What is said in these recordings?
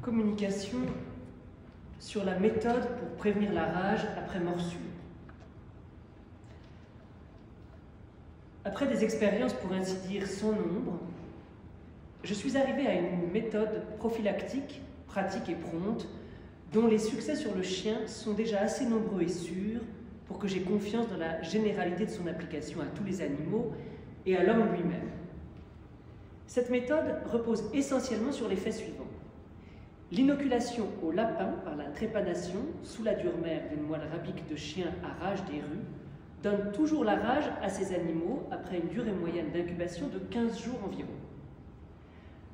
Communication sur la méthode pour prévenir la rage après morsure. Après des expériences pour ainsi dire sans nombre, je suis arrivé à une méthode prophylactique, pratique et prompte, dont les succès sur le chien sont déjà assez nombreux et sûrs pour que j'aie confiance dans la généralité de son application à tous les animaux et à l'homme lui-même. Cette méthode repose essentiellement sur les faits suivants. L'inoculation au lapin par la trépanation sous la dure mère d'une moelle rabique de chien à rage des rues donne toujours la rage à ces animaux après une durée moyenne d'incubation de 15 jours environ.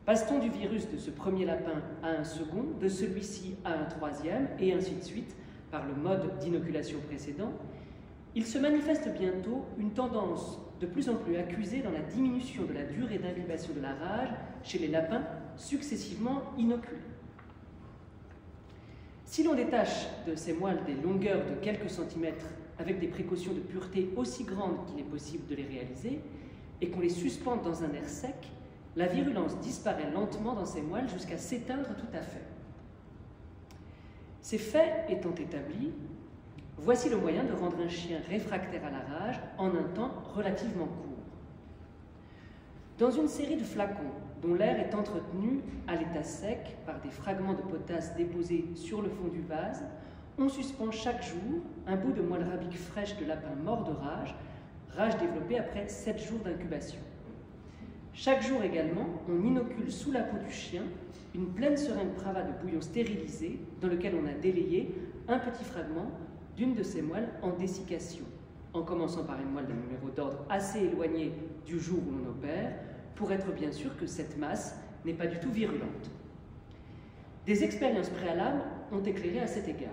Passe-t-on du virus de ce premier lapin à un second, de celui-ci à un troisième, et ainsi de suite, par le mode d'inoculation précédent, il se manifeste bientôt une tendance de plus en plus accusée dans la diminution de la durée d'incubation de la rage chez les lapins successivement inoculés. Si l'on détache de ces moelles des longueurs de quelques centimètres avec des précautions de pureté aussi grandes qu'il est possible de les réaliser, et qu'on les suspende dans un air sec, la virulence disparaît lentement dans ces moelles jusqu'à s'éteindre tout à fait. Ces faits étant établis, voici le moyen de rendre un chien réfractaire à la rage en un temps relativement court. Dans une série de flacons dont l'air est entretenu à l'état sec par des fragments de potasse déposés sur le fond du vase, on suspend chaque jour un bout de moelle rabique fraîche de lapin mort de rage, rage développée après 7 jours d'incubation. Chaque jour également, on inocule sous la peau du chien une pleine seringue prava de bouillon stérilisé dans lequel on a délayé un petit fragment d'une de ces moelles en dessiccation, en commençant par une moelle d'un numéro d'ordre assez éloigné du jour où l'on opère, pour être bien sûr que cette masse n'est pas du tout virulente. Des expériences préalables ont éclairé à cet égard.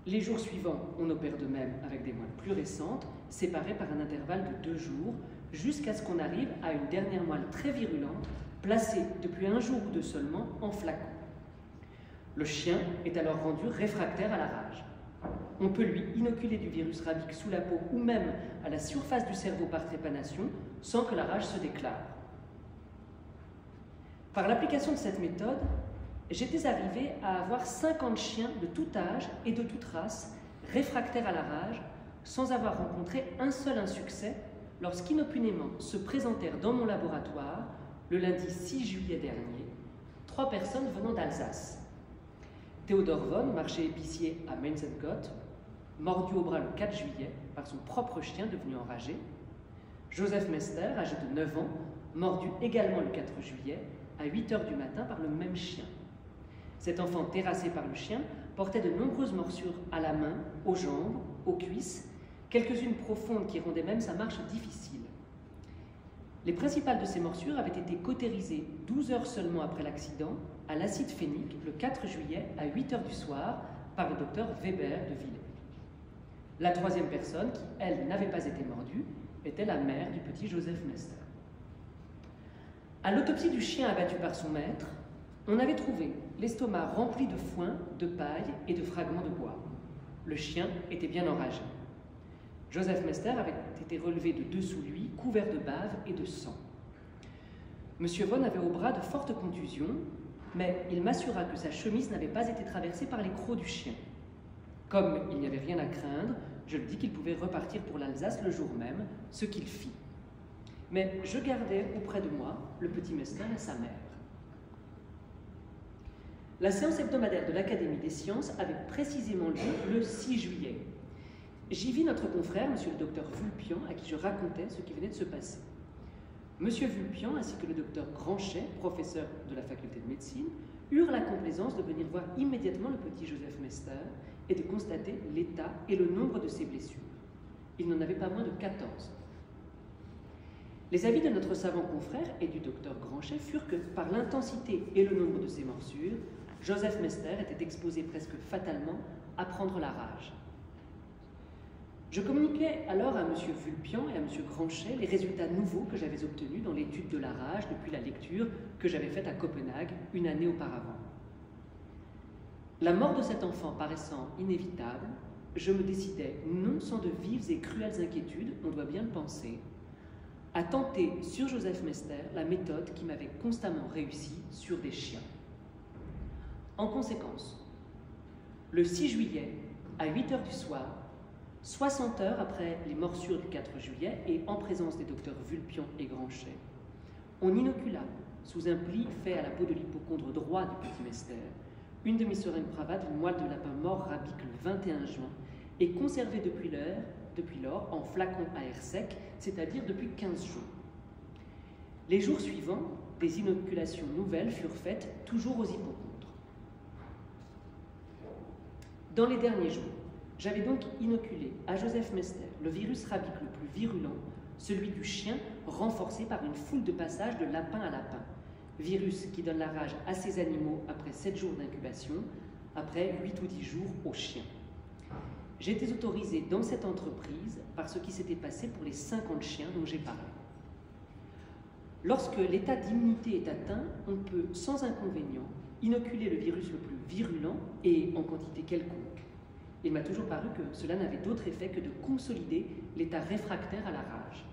Les jours suivants, on opère de même avec des moelles plus récentes, séparées par un intervalle de 2 jours, jusqu'à ce qu'on arrive à une dernière moelle très virulente, placée depuis 1 jour ou 2 seulement en flacon. Le chien est alors rendu réfractaire à la rage. On peut lui inoculer du virus rabique sous la peau ou même à la surface du cerveau par trépanation sans que la rage se déclare. Par l'application de cette méthode, j'étais arrivé à avoir 50 chiens de tout âge et de toute race réfractaires à la rage sans avoir rencontré un seul insuccès lorsqu'inopinément se présentèrent dans mon laboratoire le lundi 6 juillet dernier 3 personnes venant d'Alsace. Théodore Von, marché épicier à Mainz-et-Gott, mordu au bras le 4 juillet par son propre chien devenu enragé. Joseph Mester, âgé de 9 ans, mordu également le 4 juillet à 8 h du matin par le même chien. Cet enfant terrassé par le chien portait de nombreuses morsures à la main, aux jambes, aux cuisses, quelques-unes profondes qui rendaient même sa marche difficile. Les principales de ces morsures avaient été cautérisées 12 heures seulement après l'accident à l'acide phénique le 4 juillet à 8 h du soir par le docteur Weber de Villers. La troisième personne, qui elle n'avait pas été mordue, était la mère du petit Joseph Mester. À l'autopsie du chien abattu par son maître, on avait trouvé l'estomac rempli de foin, de paille et de fragments de bois. Le chien était bien enragé. Joseph Mester avait été relevé de dessous lui, couvert de bave et de sang. Monsieur Von avait au bras de fortes contusions, mais il m'assura que sa chemise n'avait pas été traversée par les crocs du chien. Comme il n'y avait rien à craindre, je lui dis qu'il pouvait repartir pour l'Alsace le jour même, ce qu'il fit. Mais je gardais auprès de moi le petit Mester et sa mère. La séance hebdomadaire de l'Académie des sciences avait précisément lieu le 6 juillet. J'y vis notre confrère, monsieur le docteur Vulpian, à qui je racontais ce qui venait de se passer. Monsieur Vulpian, ainsi que le docteur Granchet, professeur de la faculté de médecine, eurent la complaisance de venir voir immédiatement le petit Joseph Mester et de constater l'état et le nombre de ses blessures. Il n'en avait pas moins de 14. Les avis de notre savant confrère et du docteur Granchet furent que, par l'intensité et le nombre de ses morsures, Joseph Mester était exposé presque fatalement à prendre la rage. Je communiquai alors à M. Vulpian et à M. Granchet les résultats nouveaux que j'avais obtenus dans l'étude de la rage depuis la lecture que j'avais faite à Copenhague 1 année auparavant. La mort de cet enfant paraissant inévitable, je me décidai, non sans de vives et cruelles inquiétudes, on doit bien le penser, à tenter sur Joseph Mester la méthode qui m'avait constamment réussi sur des chiens. En conséquence, le 6 juillet, à 8 h du soir, 60 heures après les morsures du 4 juillet et en présence des docteurs Vulpian et Granchet, on inocula, sous un pli fait à la peau de l'hypocondre droit du petit Mester, une demi-seringue bravade d'une moelle de lapin mort rabique le 21 juin et conservée depuis lors en flacon à air sec, c'est-à-dire depuis 15 jours. Les jours suivants, des inoculations nouvelles furent faites, toujours aux hypocondres. Dans les derniers jours, j'avais donc inoculé à Joseph Mester le virus rabique le plus virulent, celui du chien, renforcé par une foule de passages de lapin à lapin, virus qui donne la rage à ces animaux après 7 jours d'incubation, après 8 ou 10 jours aux chiens. J'étais autorisé dans cette entreprise par ce qui s'était passé pour les 50 chiens dont j'ai parlé. Lorsque l'état d'immunité est atteint, on peut sans inconvénient inoculer le virus le plus virulent et en quantité quelconque. Il m'a toujours paru que cela n'avait d'autre effet que de consolider l'état réfractaire à la rage.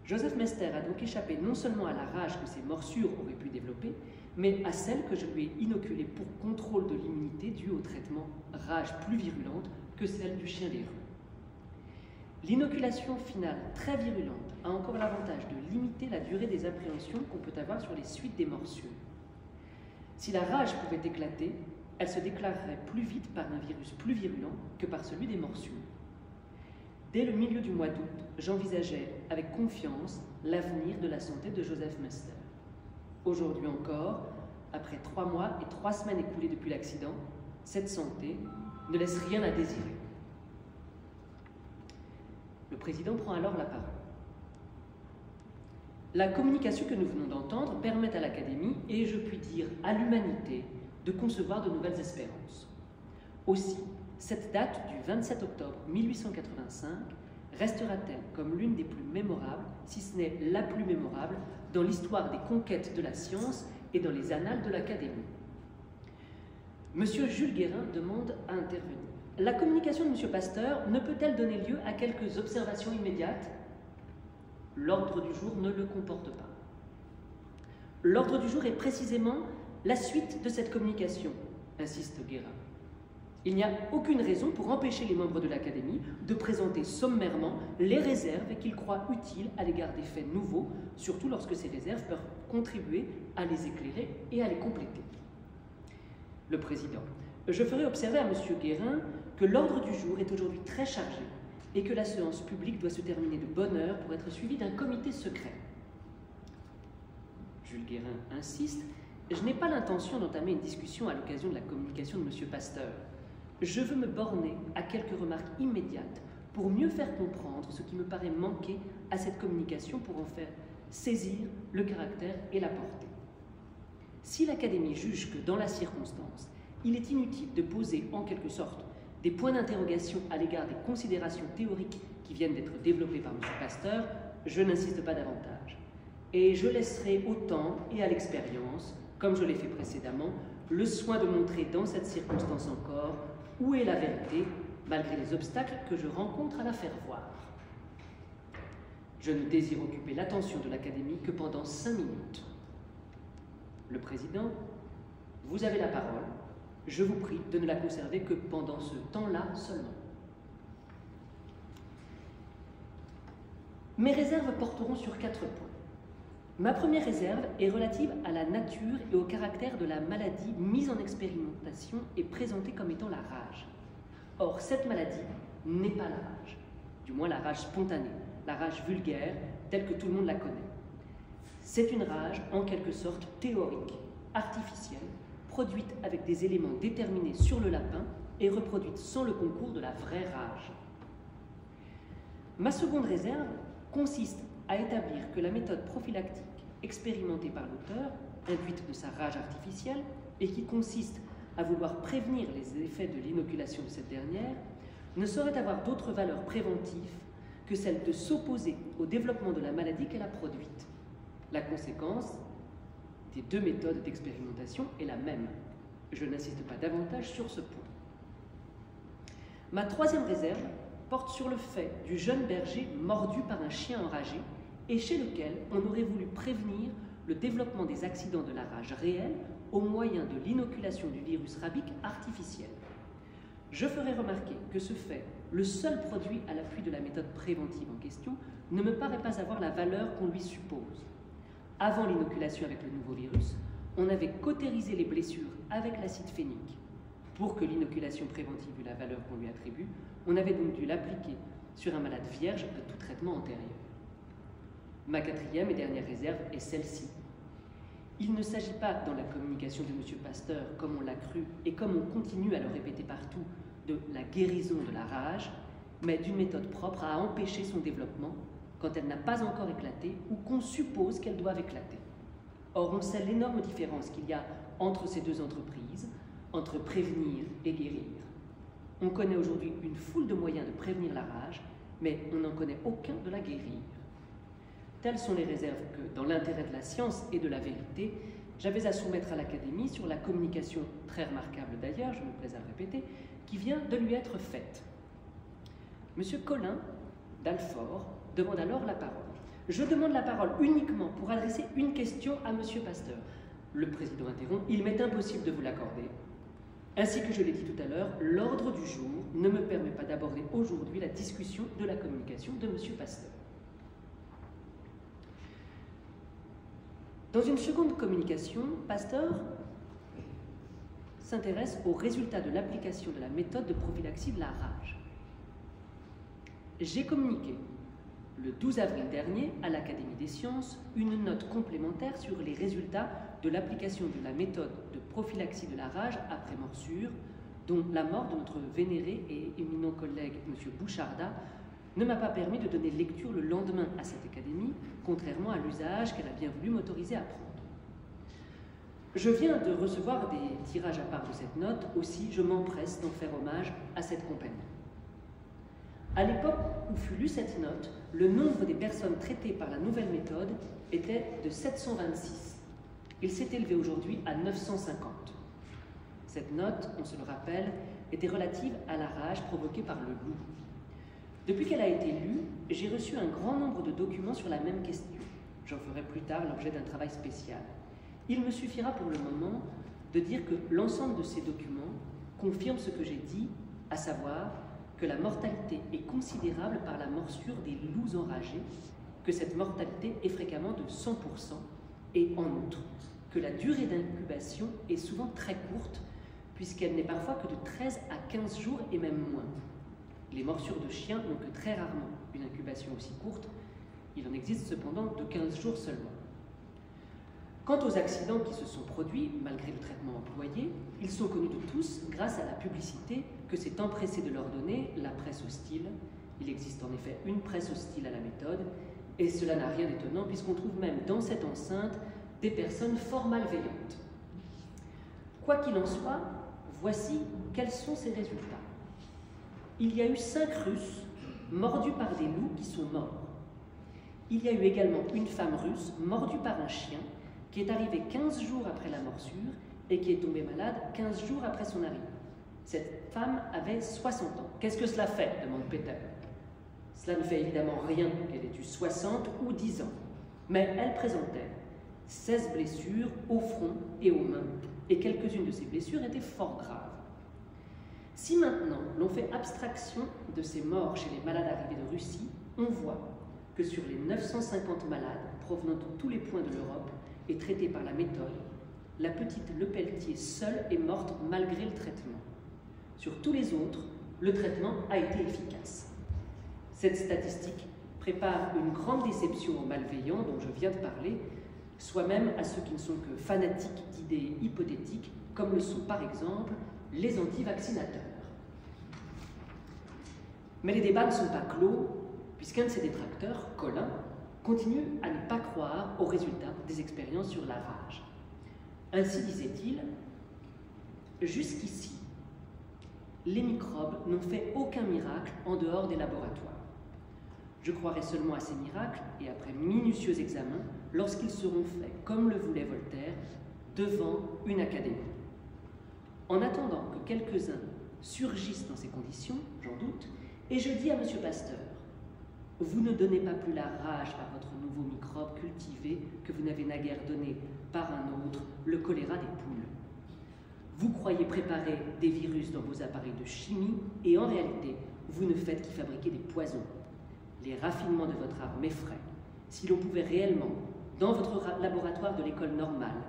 Joseph Mester a donc échappé non seulement à la rage que ses morsures auraient pu développer, mais à celle que je lui ai inoculée pour contrôle de l'immunité due au traitement rage plus virulente que celle du chien des rues. L'inoculation finale très virulente a encore l'avantage de limiter la durée des appréhensions qu'on peut avoir sur les suites des morsures. Si la rage pouvait éclater, elle se déclarerait plus vite par un virus plus virulent que par celui des morsures. Dès le milieu du mois d'août, j'envisageais avec confiance l'avenir de la santé de Joseph Mester. Aujourd'hui encore, après 3 mois et 3 semaines écoulées depuis l'accident, cette santé ne laisse rien à désirer. Le président prend alors la parole. La communication que nous venons d'entendre permet à l'Académie, et je puis dire à l'humanité, de concevoir de nouvelles espérances. Aussi, cette date du 27 octobre 1885 restera-t-elle comme l'une des plus mémorables, si ce n'est la plus mémorable, dans l'histoire des conquêtes de la science et dans les annales de l'Académie. Monsieur Jules Guérin demande à intervenir. La communication de Monsieur Pasteur ne peut-elle donner lieu à quelques observations immédiates? L'ordre du jour ne le comporte pas. L'ordre du jour est précisément la suite de cette communication, insiste Guérin. Il n'y a aucune raison pour empêcher les membres de l'Académie de présenter sommairement les réserves qu'ils croient utiles à l'égard des faits nouveaux, surtout lorsque ces réserves peuvent contribuer à les éclairer et à les compléter. Le président. Je ferai observer à M. Guérin que l'ordre du jour est aujourd'hui très chargé et que la séance publique doit se terminer de bonne heure pour être suivie d'un comité secret. Jules Guérin insiste. Je n'ai pas l'intention d'entamer une discussion à l'occasion de la communication de M. Pasteur. Je veux me borner à quelques remarques immédiates pour mieux faire comprendre ce qui me paraît manquer à cette communication pour en faire saisir le caractère et la portée. Si l'Académie juge que, dans la circonstance, il est inutile de poser en quelque sorte des points d'interrogation à l'égard des considérations théoriques qui viennent d'être développées par M. Pasteur, je n'insiste pas davantage. Et je laisserai au temps et à l'expérience, comme je l'ai fait précédemment, le soin de montrer dans cette circonstance encore où est la vérité, malgré les obstacles que je rencontre à la faire voir. Je ne désire occuper l'attention de l'Académie que pendant 5 minutes. Le président, vous avez la parole. Je vous prie de ne la conserver que pendant ce temps-là seulement. Mes réserves porteront sur 4 points. Ma première réserve est relative à la nature et au caractère de la maladie mise en expérimentation et présentée comme étant la rage. Or, cette maladie n'est pas la rage, du moins la rage spontanée, la rage vulgaire, telle que tout le monde la connaît. C'est une rage en quelque sorte théorique, artificielle, produite avec des éléments déterminés sur le lapin et reproduite sans le concours de la vraie rage. Ma seconde réserve consiste à établir que la méthode prophylactique expérimentée par l'auteur, induite de sa rage artificielle, et qui consiste à vouloir prévenir les effets de l'inoculation de cette dernière, ne saurait avoir d'autre valeur préventive que celle de s'opposer au développement de la maladie qu'elle a produite. La conséquence des 2 méthodes d'expérimentation est la même. Je n'insiste pas davantage sur ce point. Ma troisième réserve porte sur le fait du jeune berger mordu par un chien enragé et chez lequel on aurait voulu prévenir le développement des accidents de la rage réels au moyen de l'inoculation du virus rabique artificiel. Je ferai remarquer que ce fait, le seul produit à l'appui de la méthode préventive en question, ne me paraît pas avoir la valeur qu'on lui suppose. Avant l'inoculation avec le nouveau virus, on avait cautérisé les blessures avec l'acide phénique. Pour que l'inoculation préventive eût la valeur qu'on lui attribue, on avait donc dû l'appliquer sur un malade vierge de tout traitement antérieur. Ma quatrième et dernière réserve est celle-ci. Il ne s'agit pas, dans la communication de M. Pasteur, comme on l'a cru et comme on continue à le répéter partout, de la guérison de la rage, mais d'une méthode propre à empêcher son développement quand elle n'a pas encore éclaté ou qu'on suppose qu'elle doit éclater. Or, on sait l'énorme différence qu'il y a entre ces deux entreprises, entre prévenir et guérir. On connaît aujourd'hui une foule de moyens de prévenir la rage, mais on n'en connaît aucun de la guérir. Telles sont les réserves que, dans l'intérêt de la science et de la vérité, j'avais à soumettre à l'Académie sur la communication, très remarquable d'ailleurs, je me plais à le répéter, qui vient de lui être faite. M. Colin d'Alfort demande alors la parole. Je demande la parole uniquement pour adresser une question à M. Pasteur. Le président interrompt, il m'est impossible de vous l'accorder. Ainsi que je l'ai dit tout à l'heure, l'ordre du jour ne me permet pas d'aborder aujourd'hui la discussion de la communication de M. Pasteur. Dans une seconde communication, Pasteur s'intéresse aux résultats de l'application de la méthode de prophylaxie de la rage. J'ai communiqué le 12 avril dernier à l'Académie des sciences une note complémentaire sur les résultats de l'application de la méthode de prophylaxie de la rage après morsure, dont la mort de notre vénéré et éminent collègue M. Bouchardat ne m'a pas permis de donner lecture le lendemain à cette académie, contrairement à l'usage qu'elle a bien voulu m'autoriser à prendre. Je viens de recevoir des tirages à part de cette note, aussi je m'empresse d'en faire hommage à cette compagnie. À l'époque où fut lue cette note, le nombre des personnes traitées par la nouvelle méthode était de 726. Il s'est élevé aujourd'hui à 950. Cette note, on se le rappelle, était relative à la rage provoquée par le loup. Depuis qu'elle a été lue, j'ai reçu un grand nombre de documents sur la même question. J'en ferai plus tard l'objet d'un travail spécial. Il me suffira pour le moment de dire que l'ensemble de ces documents confirme ce que j'ai dit, à savoir que la mortalité est considérable par la morsure des loups enragés, que cette mortalité est fréquemment de 100%, et en outre, que la durée d'incubation est souvent très courte, puisqu'elle n'est parfois que de 13 à 15 jours et même moins. Les morsures de chiens n'ont que très rarement une incubation aussi courte, il en existe cependant de 15 jours seulement. Quant aux accidents qui se sont produits, malgré le traitement employé, ils sont connus de tous grâce à la publicité que s'est empressée de leur donner la presse hostile. Il existe en effet une presse hostile à la méthode, et cela n'a rien d'étonnant puisqu'on trouve même dans cette enceinte des personnes fort malveillantes. Quoi qu'il en soit, voici quels sont ces résultats. Il y a eu 5 Russes mordus par des loups qui sont morts. Il y a eu également une femme russe mordue par un chien qui est arrivée 15 jours après la morsure et qui est tombée malade 15 jours après son arrivée. Cette femme avait 60 ans. Qu'est-ce que cela fait ? Demande Peter. Cela ne fait évidemment rien qu'elle ait eu 60 ou 10 ans, mais elle présentait 16 blessures au front et aux mains, et quelques-unes de ces blessures étaient fort graves. Si maintenant l'on fait abstraction de ces morts chez les malades arrivés de Russie, on voit que sur les 950 malades provenant de tous les points de l'Europe et traités par la méthode, la petite Lepelletier seule est morte malgré le traitement. Sur tous les autres, le traitement a été efficace. Cette statistique prépare une grande déception aux malveillants dont je viens de parler, soit même à ceux qui ne sont que fanatiques d'idées hypothétiques, comme le sont par exemple les anti-vaccinateurs. Mais les débats ne sont pas clos, puisqu'un de ses détracteurs, Colin, continue à ne pas croire aux résultats des expériences sur la rage. Ainsi disait-il, jusqu'ici, les microbes n'ont fait aucun miracle en dehors des laboratoires. Je croirai seulement à ces miracles, et après minutieux examens, lorsqu'ils seront faits, comme le voulait Voltaire, devant une académie. En attendant que quelques-uns surgissent dans ces conditions, j'en doute, et je dis à M. Pasteur, Vous ne donnez pas plus la rage par votre nouveau microbe cultivé que vous n'avez naguère donné par un autre, le choléra des poules. Vous croyez préparer des virus dans vos appareils de chimie et en réalité, vous ne faites qu'y fabriquer des poisons. Les raffinements de votre art m'effraient. Si l'on pouvait réellement, dans votre laboratoire de l'école normale,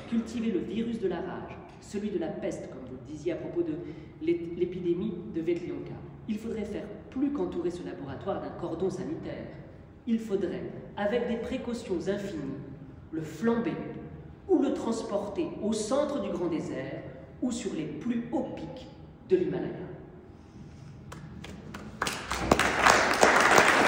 cultiver le virus de la rage, celui de la peste, comme vous le disiez à propos de l'épidémie de Vetlionka, il faudrait faire plus qu'entourer ce laboratoire d'un cordon sanitaire. Il faudrait, avec des précautions infinies, le flamber ou le transporter au centre du grand désert ou sur les plus hauts pics de l'Himalaya.